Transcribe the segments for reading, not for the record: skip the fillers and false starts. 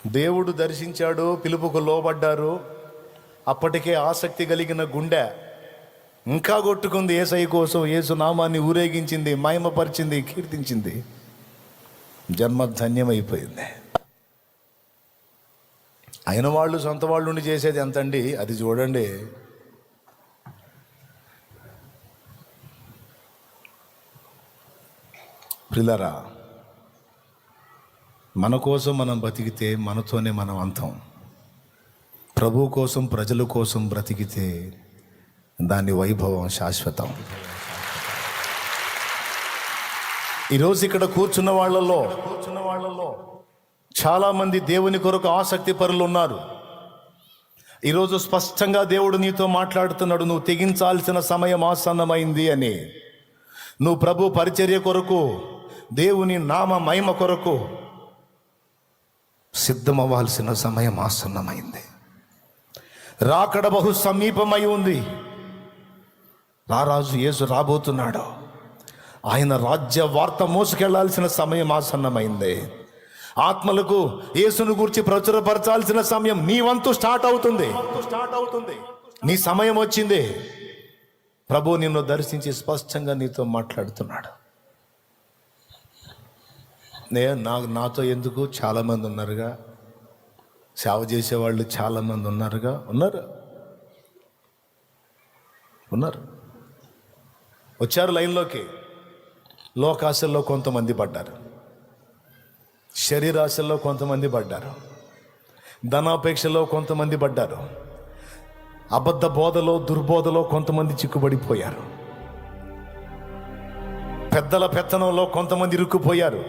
దేవుడు దర్శించాడు, పిలుపుకు లోబడ్డారు. అప్పటికే ఆసక్తి కలిగిన గుండె ఇంకా కొట్టుకుంది యేసయ్య కోసం. యేసు నామాన్ని ఊరేగించింది, మహిమపరిచింది, కీర్తించింది. జన్మ ధన్యమైపోయింది. అయిన వాళ్ళు సొంత వాళ్ళు ఉండి చేసేది ఎంతండి, అది చూడండి. ప్రియులారా, మన కోసం మనం బ్రతికితే మనతోనే మనం అంతం. ప్రభు కోసం, ప్రజల కోసం బ్రతికితే దాని వైభవం శాశ్వతం. ఈరోజు ఇక్కడ కూర్చున్న వాళ్ళలో చాలామంది దేవుని కొరకు ఆసక్తి పరులు ఉన్నారు. ఈరోజు స్పష్టంగా దేవుడు నీతో మాట్లాడుతున్నాడు. నువ్వు తెగించాల్సిన సమయం ఆసన్నమైంది అని. నువ్వు ప్రభు పరిచర్య కొరకు, దేవుని నామ మహిమ కొరకు సిద్ధమవ్వాల్సిన సమయం ఆసన్నమైంది. రాకడ బహు సమీపమై ఉంది. రారాజు యేసు రాబోతున్నాడు. ఆయన రాజ్య వార్త మోసుకెళ్లాల్సిన సమయం ఆసన్నమైంది. ఆత్మలకు యేసును గురించి ప్రచురపరచాల్సిన సమయం నీ వంతు స్టార్ట్ అవుతుంది. నీ సమయం వచ్చింది. ప్రభు నిన్ను దర్శించి స్పష్టంగా నీతో మాట్లాడుతున్నాడు. నాతో ఎందుకు, చాలామంది ఉన్నారుగా, సేవ చేసేవాళ్ళు చాలామంది ఉన్నారుగా, ఉన్నారు వచ్చారు లైన్లోకి. లోకాశల్లో కొంతమంది పడ్డారు, శరీరాశల్లో కొంతమంది పడ్డారు, ధనాపేక్షలో కొంతమంది పడ్డారు, అబద్ధ బోధలో, దుర్బోధలో కొంతమంది చిక్కుబడిపోయారు, పెద్దల పెత్తనంలో కొంతమంది ఇరుక్కుపోయారు.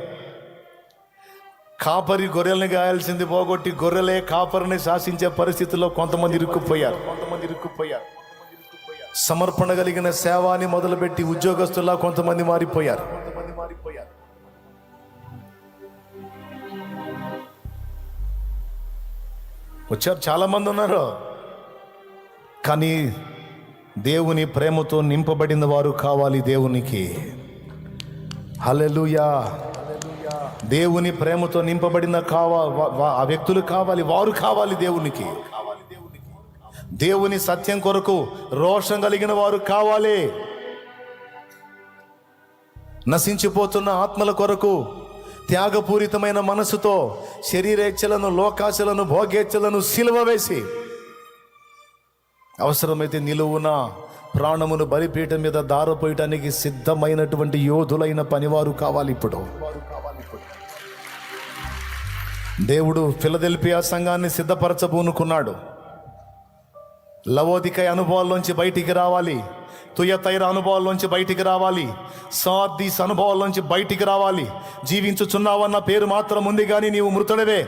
కాపరి గొర్రెల్ని గాయాల్సింది పోగొట్టి గొర్రెలే కాపరిని శాసించే పరిస్థితుల్లో కొంతమంది ఇరుక్కుపోయారు. సమర్పణ కలిగిన సేవాని మొదలుపెట్టి ఉద్యోగస్తులా కొంతమంది మారిపోయారు. వచ్చారు, చాలామంది ఉన్నారు. కానీ దేవుని ప్రేమతో నింపబడిన వారు కావాలి దేవునికి. హల్లెలూయా. దేవుని ప్రేమతో నింపబడిన ఆ వ్యక్తులు కావాలి, వారు కావాలి దేవునికి. దేవుని సత్యం కొరకు రోషం కలిగిన వారు కావాలి. నశించిపోతున్న ఆత్మల కొరకు త్యాగపూరితమైన మనసుతో శరీరేచ్ఛలను, లోకాశలను, భోగేచ్ఛలను సిలువ వేసి అవసరమైతే నిలువున ప్రాణమును బలిపీఠం మీద దారపోయటానికి సిద్ధమైనటువంటి యోధులైన పనివారు కావాలి. ఇప్పుడు దేవుడు ఫిలదెల్ఫియా సంఘాన్ని సిద్ధపరచబూనుకున్నాడు. లవోదికయ అనుభవాల్లోంచి బయటికి రావాలి, తుయతైర అనుభవాల్లోంచి బయటికి రావాలి, సార్దీస్ అనుభవాల్లోంచి బయటికి రావాలి. జీవించుచున్నావన్న పేరు మాత్రం ఉంది కానీ నీవు మృతుడవే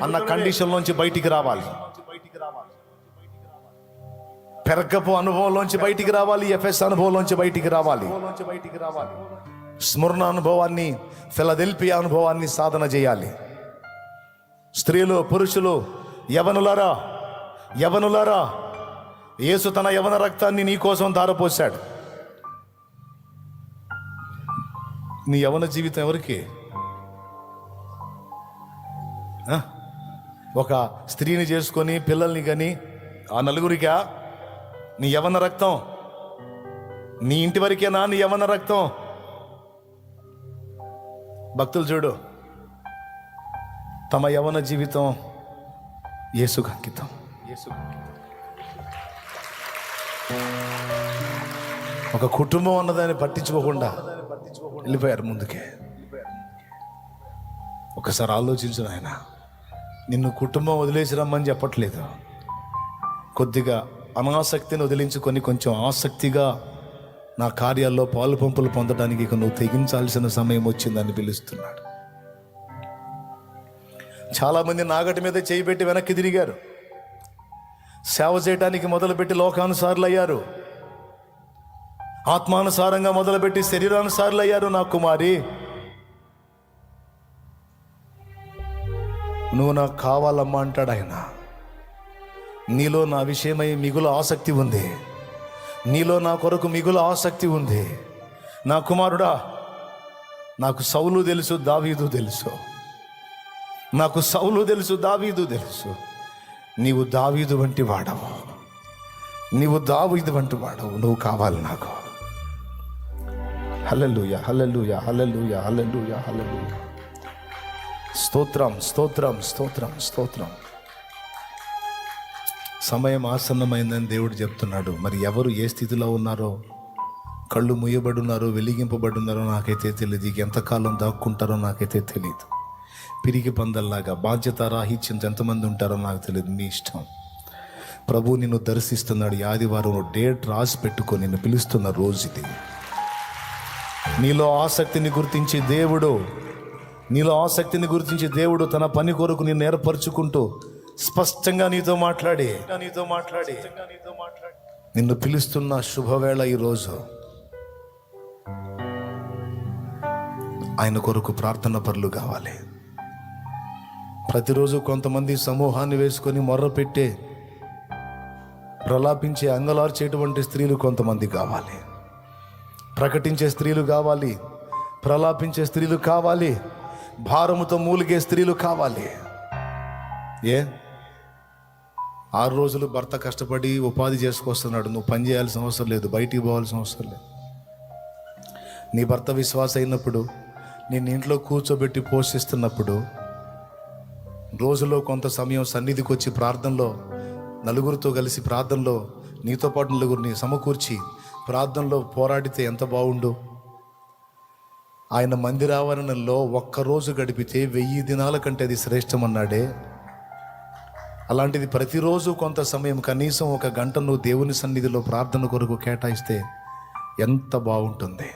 అన్న కండిషన్లోంచి బయటికి రావాలి. పెర్గపు అనుభవంలోంచి బయటికి రావాలి, ఎఫెస్ అనుభవంలోంచి బయటికి రావాలి. స్మరణ అనుభవాన్ని, ఫిలదెల్ఫియా అనుభవాన్ని సాధన చేయాలి. స్త్రీలు, పురుషులు, యవనులారా, యేసు తన యవన రక్తాన్ని నీ కోసం ధారపోశాడు. నీ యవన జీవితం ఎవరికి? ఒక స్త్రీని చేసుకొని పిల్లల్ని కానీ ఆ నలుగురికా నీ యవన రక్తం? నీ ఇంటి వరకేనా నీ యవన రక్తం? భక్తులు చూడు, తమ యవన జీవితం యేసుకు అంకితం. ఒక కుటుంబం అన్నదాన్ని పట్టించుకోకుండా వెళ్ళిపోయారు ముందుకే. ఒకసారి ఆలోచించు నాయన, నిన్ను కుటుంబం వదిలేసి రమ్మని చెప్పట్లేదు. కొద్దిగా అనాసక్తిని వదిలించుకొని కొంచెం ఆసక్తిగా నా కార్యాల్లో పాలు పంపులు పొందడానికి ఇక నువ్వు తెగించాల్సిన సమయం వచ్చిందని పిలుస్తున్నాడు. చాలామంది నాగటి మీద చేయి పెట్టి వెనక్కి తిరిగారు. సేవ చేయటానికి మొదలుపెట్టి లోకానుసారులు అయ్యారు, ఆత్మానుసారంగా మొదలుపెట్టి శరీరానుసారులు అయ్యారు. నా కుమారి, నువ్వు నాకు కావాలమ్మా అంటాడు ఆయన. నీలో నా విషయమై మిగులు ఆసక్తి ఉంది, నీలో నా కొరకు మిగులు ఆసక్తి ఉంది. నా కుమారుడా, నాకు సౌలు తెలుసు, దావీదు తెలుసు. నాకు సౌలు తెలుసు, దావీదు తెలుసు. నీవు దావీదు వంటి వాడవు, నీవు దావీదు వంటి వాడవు. నువ్వు కావాలి నాకు. హల్లెలూయా, హల్లెలూయా, హల్లెలూయా, హల్లెలూయా, హల్లెలూయా. స్తోత్రం, స్తోత్రం, స్తోత్రం, స్తోత్రం. సమయం ఆసన్నమైందని దేవుడు చెప్తున్నాడు. మరి ఎవరు ఏ స్థితిలో ఉన్నారో, కళ్ళు ముయ్యబడున్నారో, వెలిగింపబడున్నారో నాకైతే తెలియదు. ఎంతకాలం దాక్కుంటారో నాకైతే తెలియదు. పిరికి పందల్లాగా బాధ్యత రాహిత్యంతో ఎంతమంది ఉంటారో నాకు తెలియదు. మీ ఇష్టం. ప్రభు నిన్ను దర్శిస్తున్నాడు. ఈ ఆదివారం డేట్ రాసి పెట్టుకొని నిన్ను పిలుస్తున్న రోజు ఇది. నీలో ఆసక్తిని గుర్తించి దేవుడు తన పని కొరకు నిన్ను ఏర్పరచుకుంటూ స్పష్టంగా నీతో మాట్లాడి నిన్ను పిలుస్తున్న శుభవేళ ఈరోజు. ఆయన కొరకు ప్రార్థన పరులు కావాలి. ప్రతిరోజు కొంతమంది సమూహాన్ని వేసుకొని మొర్ర పెట్టే, ప్రలాపించే, అంగలార్చేటువంటి స్త్రీలు కొంతమంది కావాలి. ప్రకటించే స్త్రీలు కావాలి, ప్రలాపించే స్త్రీలు కావాలి, భారముతో మూలిగే స్త్రీలు కావాలి. 6 రోజులు భర్త కష్టపడి ఉపాధి చేసుకొస్తున్నాడు. నువ్వు పని చేయాల్సిన అవసరం లేదు, బయటికి పోవాల్సిన అవసరం లేదు. నీ భర్త విశ్వాస అయినప్పుడు, నేను ఇంట్లో కూర్చోబెట్టి పోషిస్తున్నప్పుడు, రోజులో కొంత సమయం సన్నిధికి వచ్చి ప్రార్థనలో నలుగురితో కలిసి ప్రార్థనలో నీతో పాటు నలుగురిని సమకూర్చి ప్రార్థనలో పోరాడితే ఎంత బాగుండు. ఆయన మందిరావరణంలో ఒక్కరోజు గడిపితే 1000 దినాల కంటే అది శ్రేష్టమన్నాడే. అలాంటిది ప్రతిరోజు కొంత సమయం, కనీసం 1 గంట నువ్వు దేవుని సన్నిధిలో ప్రార్థన కొరకు కేటాయిస్తే ఎంత బాగుంటుంది.